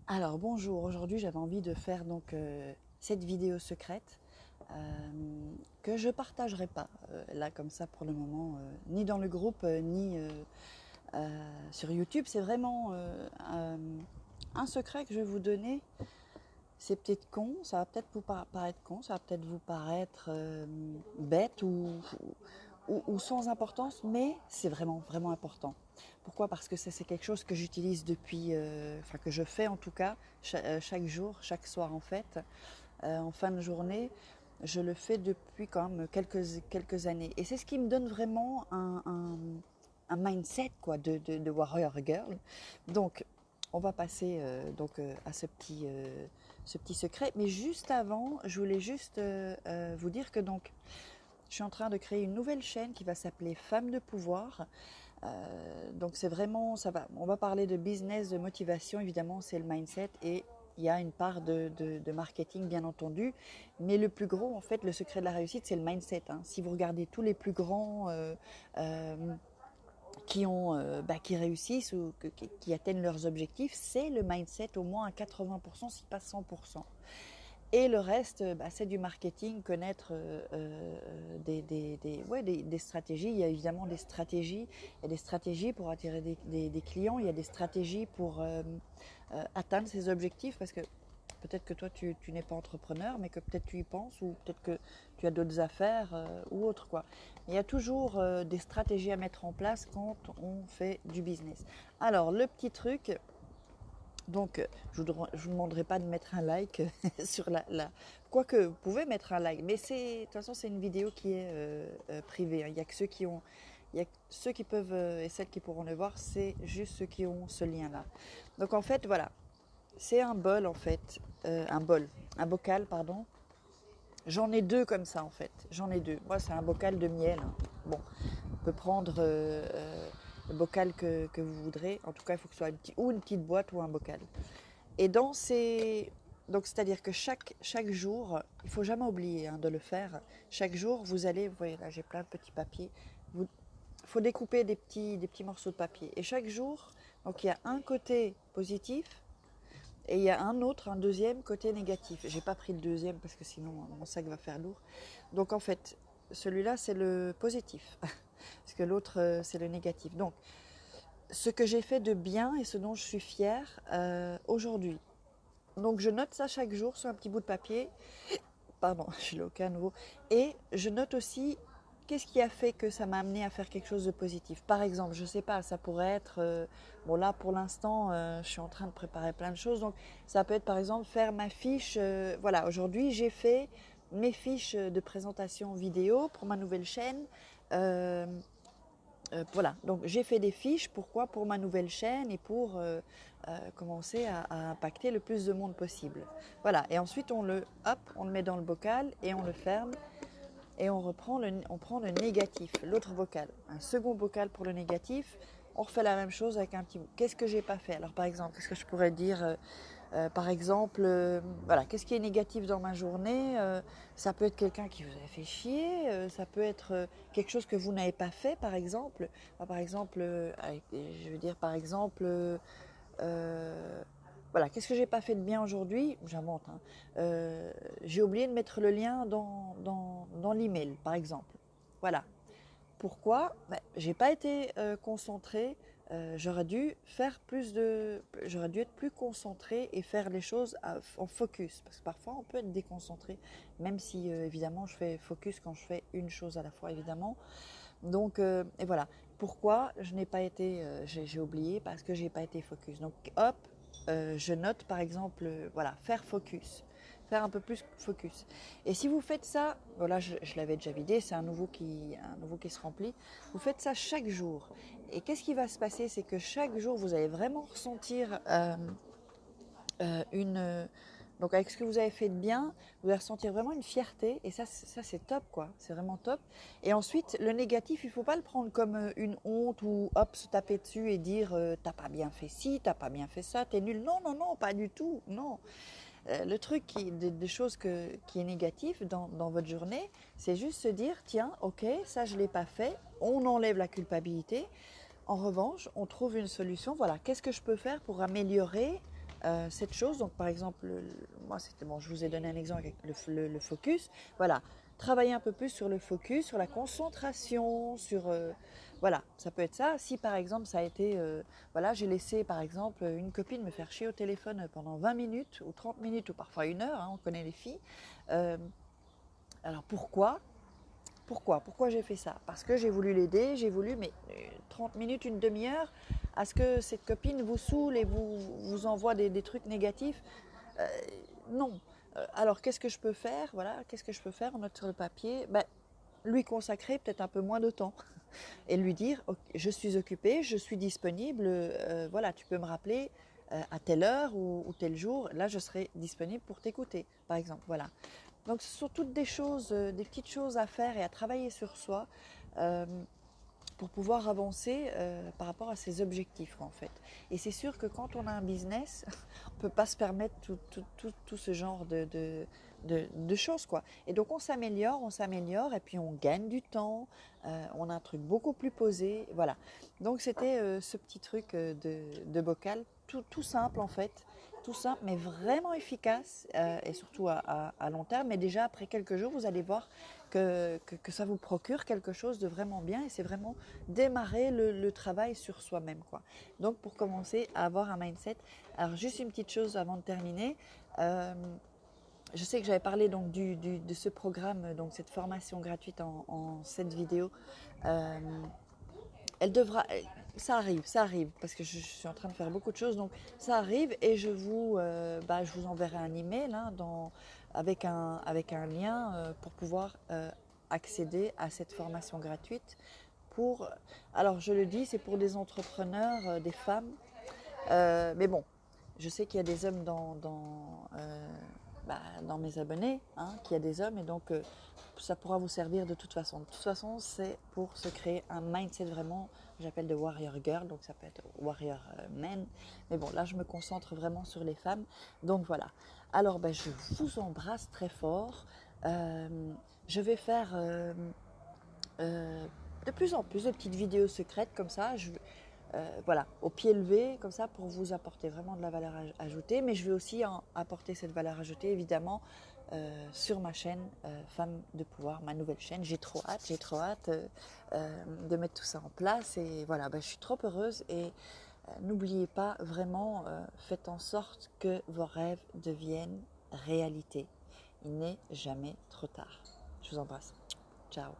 Alors bonjour, aujourd'hui j'avais envie de faire cette vidéo secrète que je partagerai pas là comme ça pour le moment, ni dans le groupe ni sur YouTube. C'est vraiment un secret que je vais vous donner. C'est peut-être con, ça va peut-être vous paraître con, ça va peut-être vous paraître bête ou sans importance, mais c'est vraiment vraiment important. Pourquoi? Parce que ça c'est quelque chose que j'utilise depuis, enfin que je fais en tout cas chaque jour, chaque soir en fait, en fin de journée. Je le fais depuis quand même quelques années. Et c'est ce qui me donne vraiment un mindset quoi, de warrior girl. Donc, on va passer à ce petit secret. Mais juste avant, je voulais juste vous dire que donc, je suis en train de créer une nouvelle chaîne qui va s'appeler Femmes de pouvoir. Donc c'est vraiment, on va parler de business, de motivation, évidemment, c'est le mindset et il y a une part de marketing bien entendu, mais le plus gros, en fait, le secret de la réussite, c'est le mindset, hein. Si vous regardez tous les plus grands euh, qui réussissent ou qui atteignent leurs objectifs, c'est le mindset au moins à 80%, si pas 100%. Et le reste, c'est du marketing, connaître des stratégies. Il y a évidemment des stratégies. Il y a des stratégies pour attirer des clients. Il y a des stratégies pour atteindre ses objectifs. Parce que peut-être que toi, tu n'es pas entrepreneur, mais que peut-être tu y penses, ou peut-être que tu as d'autres affaires ou autre, quoi. Mais il y a toujours des stratégies à mettre en place quand on fait du business. Alors, le petit truc, donc, je ne vous demanderai pas de mettre un like sur la... Quoique, vous pouvez mettre un like, mais de toute façon, c'est une vidéo qui est privée, hein. Il n'y a que ceux qui ont... Il y a ceux qui peuvent et celles qui pourront le voir, c'est juste ceux qui ont ce lien-là. Donc en fait, voilà, c'est un bol en fait, un bocal, pardon. J'en ai deux comme ça en fait, j'en ai deux. Moi, c'est un bocal de miel, hein. Bon, on peut prendre le bocal que vous voudrez. En tout cas, il faut que ce soit une petite boîte ou un bocal. Et dans ces... Donc, c'est-à-dire que chaque jour, il ne faut jamais oublier hein, de le faire. Chaque jour, vous allez, vous voyez là, j'ai plein de petits papiers. Il faut découper des petits morceaux de papier. Et chaque jour, donc il y a un côté positif et il y a un deuxième côté négatif. J'ai pas pris le deuxième parce que sinon mon sac va faire lourd. Donc en fait, celui-là, c'est le positif. Parce que l'autre, c'est le négatif. Donc, ce que j'ai fait de bien et ce dont je suis fière aujourd'hui. Donc je note ça chaque jour sur un petit bout de papier. Pardon, je suis là au nouveau. Et je note aussi qu'est-ce qui a fait que ça m'a amené à faire quelque chose de positif. Par exemple, je ne sais pas, ça pourrait être... bon là pour l'instant, je suis en train de préparer plein de choses. Donc ça peut être par exemple faire ma fiche. Voilà, aujourd'hui j'ai fait mes fiches de présentation vidéo pour ma nouvelle chaîne. Euh, voilà, donc j'ai fait des fiches, pourquoi? Pour ma nouvelle chaîne et pour commencer à impacter le plus de monde possible. Voilà, et ensuite on le met dans le bocal et on le ferme et on prend le négatif, l'autre bocal. Un second bocal pour le négatif, on refait la même chose avec un petit bout. Qu'est-ce que j'ai pas fait? Alors par exemple, qu'est-ce que je pourrais dire par exemple, voilà, qu'est-ce qui est négatif dans ma journée? Ça peut être quelqu'un qui vous a fait chier, ça peut être quelque chose que vous n'avez pas fait, par exemple. Par exemple, je veux dire, par exemple, voilà, qu'est-ce que j'ai pas fait de bien aujourd'hui? J'invente, hein. J'ai oublié de mettre le lien dans l'email, par exemple. Voilà. Pourquoi? J'ai pas été concentrée. J'aurais dû être plus concentrée et faire les choses en focus. Parce que parfois, on peut être déconcentré, même si évidemment, je fais focus quand je fais une chose à la fois, évidemment. Donc, et voilà. Pourquoi je n'ai pas été, j'ai oublié parce que j'ai pas été focus. Donc, hop, je note par exemple, voilà, faire focus, faire un peu plus focus. Et si vous faites ça, voilà, je l'avais déjà vidé, c'est un nouveau qui se remplit. Vous faites ça chaque jour. Et qu'est-ce qui va se passer? C'est que chaque jour, vous allez vraiment ressentir une donc avec ce que vous avez fait de bien, vous allez ressentir vraiment une fierté et ça c'est top quoi, c'est vraiment top. Et ensuite le négatif, il faut pas le prendre comme une honte ou hop se taper dessus et dire t'as pas bien fait ci, t'as pas bien fait ça, t'es nul. Non non non, pas du tout, non. Le truc des choses qui est négatif dans votre journée, c'est juste se dire tiens ok ça je l'ai pas fait, on enlève la culpabilité. En revanche, on trouve une solution. Voilà, qu'est-ce que je peux faire pour améliorer cette chose. Donc par exemple, moi c'était bon, je vous ai donné un exemple avec le focus. Voilà, travailler un peu plus sur le focus, sur la concentration, sur voilà, ça peut être ça. Si par exemple ça a été, voilà, j'ai laissé par exemple une copine me faire chier au téléphone pendant 20 minutes ou 30 minutes ou parfois une heure, hein, on connaît les filles. Euh, alors pourquoi j'ai fait ça? Parce que j'ai voulu l'aider, j'ai voulu, mais 30 minutes, une demi-heure, à ce que cette copine vous saoule et vous envoie des trucs négatifs. Euh, non. Alors qu'est-ce que je peux faire? Voilà, qu'est-ce que je peux faire? On note sur le papier. Ben, lui consacrer peut-être un peu moins de temps et lui dire ok, je suis occupée, je suis disponible, voilà, tu peux me rappeler à telle heure ou tel jour, là je serai disponible pour t'écouter, par exemple. Voilà. Donc ce sont toutes des choses, des petites choses à faire et à travailler sur soi euh, pour pouvoir avancer par rapport à ses objectifs en fait. Et c'est sûr que quand on a un business, on ne peut pas se permettre tout ce genre de choses quoi. Et donc on s'améliore et puis on gagne du temps, on a un truc beaucoup plus posé, voilà. Donc c'était ce petit truc de bocal, tout simple en fait, tout simple mais vraiment efficace et surtout à long terme. Mais déjà après quelques jours, vous allez voir que ça vous procure quelque chose de vraiment bien et c'est vraiment démarrer le travail sur soi-même quoi. Donc pour commencer à avoir un mindset. Alors juste une petite chose avant de terminer. Je sais que j'avais parlé donc de ce programme, donc cette formation gratuite en 7 vidéos. Euh, elle devra, ça arrive, parce que je suis en train de faire beaucoup de choses, donc ça arrive et je vous enverrai un email hein, avec un lien pour pouvoir accéder à cette formation gratuite. Pour, alors je le dis, c'est pour des entrepreneurs, des femmes, mais bon, je sais qu'il y a des hommes dans mes abonnés, hein, qu'il y a des hommes, et donc ça pourra vous servir de toute façon. De toute façon, c'est pour se créer un mindset vraiment, j'appelle de warrior girl, donc ça peut être warrior man. Mais bon, là, je me concentre vraiment sur les femmes. Donc voilà. Alors, je vous embrasse très fort. Euh, je vais faire de plus en plus de petites vidéos secrètes comme ça. Voilà, au pied levé, comme ça, pour vous apporter vraiment de la valeur ajoutée. Mais je vais aussi apporter cette valeur ajoutée, évidemment, sur ma chaîne Femmes de Pouvoir, ma nouvelle chaîne. J'ai trop hâte de mettre tout ça en place. Et voilà, je suis trop heureuse. Et n'oubliez pas, vraiment, faites en sorte que vos rêves deviennent réalité. Il n'est jamais trop tard. Je vous embrasse. Ciao.